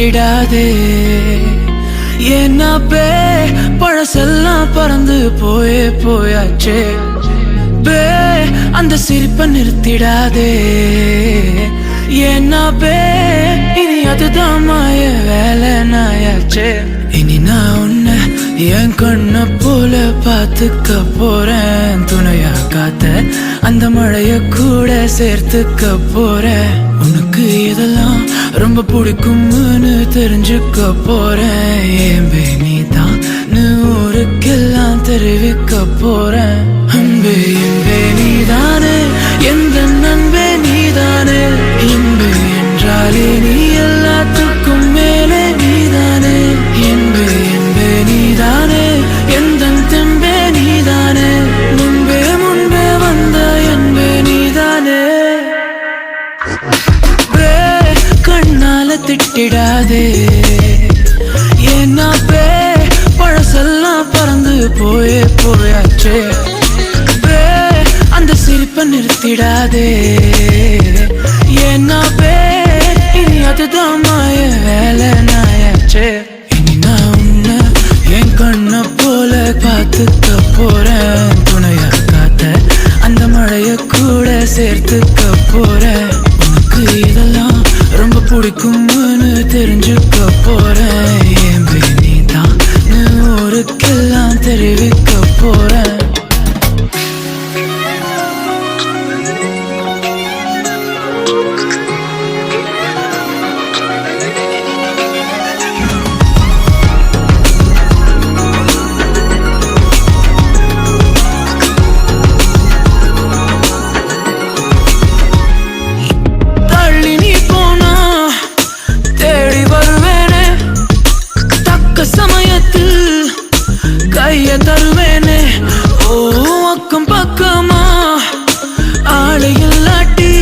திட்டிடாதே ஏன்னா பழசெல்லாம் பறந்து போயாச்சே அந்த சிரிப்பை நிறுத்திடாதே ஏன்னா இனி அதுதான் மாய வேலை நாயாச்சே இனி நான் உன்னை என் கண்ண போல பார்த்துக்க போறேன் துணையா காத்த அந்த மழைய கூட சேர்த்துக்க போறேன் உனக்கு இதெல்லாம் ரொம்ப பிடிக்கும்னு தெரிஞ்சுக்க போறேன் ஏன் நீ தான் ஊருக்கெல்லாம் தெரிவிக்க போறேன் அன்பே என்பே நீதானே எந்த நண்பே நீதானே இன்பே என்றாலே நீ எல்லாத்துக்கும் மேலே நீதானே என்பே என்பே நீதானே எந்த தெம்பே நீதானே முன்பே வந்த என்பே நீதானே கண்ணால திட்டிடாதே ஏன்னா பழசெல்லாம் பறந்து போயாச்சே அந்த சிரிப்பை நிறுத்திடாதே ஏன்னா இனி அதுதான் மாய வேலை நாயாச்சே இனி நான் உன்னை என் கண்ண போல பார்த்துக்க போறேன் துணையா காத்த அந்த மழைய கூட சேர்த்துக்க போறேன் உனக்கு இதெல்லாம் ரொம்ப பிடிக்கும்னு தெரிஞ்சுக்க போறேன் ஏன் நீ தான் ஊருக்கெல்லாம் தெரிவிக்க போறேன் கைய தருவேனே ஓ அக்கம் பக்கமா ஆளை இல்லாட்டி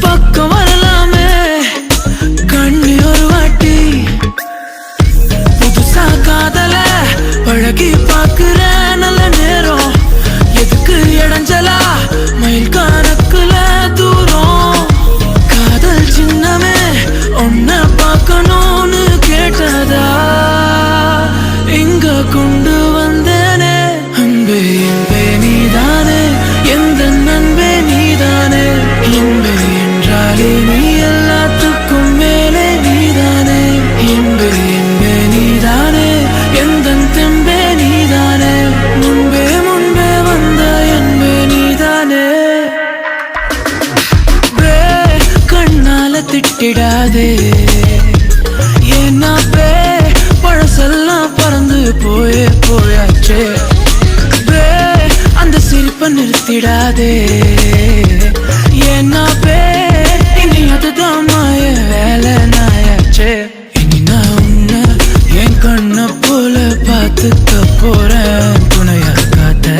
பக்கம் வரலாமே கண்ணி ஒரு வாட்டி புதுசா காதல பழகி பாக்குற நல்ல நேரம் எதுக்கு இடைஞ்சலா மயில் கணக்குல தூரம் காதல் சின்னமே ஒன்ன பார்க்கணும்னு கேட்டதா இங்க கொண்டு வந்தேனே அன்பே என்பே நீதானே எந்த நண்பே நீதானே இன்பே என்றாலே நீ எல்லாத்துக்கும் மேலே நீதானே இன்பே என்பே நீதானே எந்த தெம்பே நீதானே முன்பே வந்த என்பே நீதானே கண்ணால திட்டிடாதே ஏன்னா பழசெல்லாம் பறந்து போயாச்சே அந்த சிரிப்பை நிறுத்திடாதே ஏன்னா இனி அதுதான் மாய வேலை நாயாச்சே இனி நான் உன்னை என் கண்ண போல பார்த்துக்க போறேன் துணையா காத்த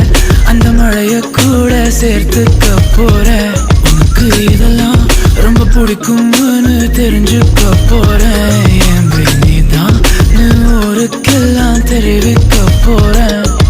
அந்த மழைய கூட சேர்த்துக்க போறேன் உனக்கு இதெல்லாம் ரொம்ப பிடிக்கும்னு தெரிஞ்சுக்க போறேன் ஏன் நீ தான் ஊருக்கெல்லாம் தெரிவிக்க போறேன்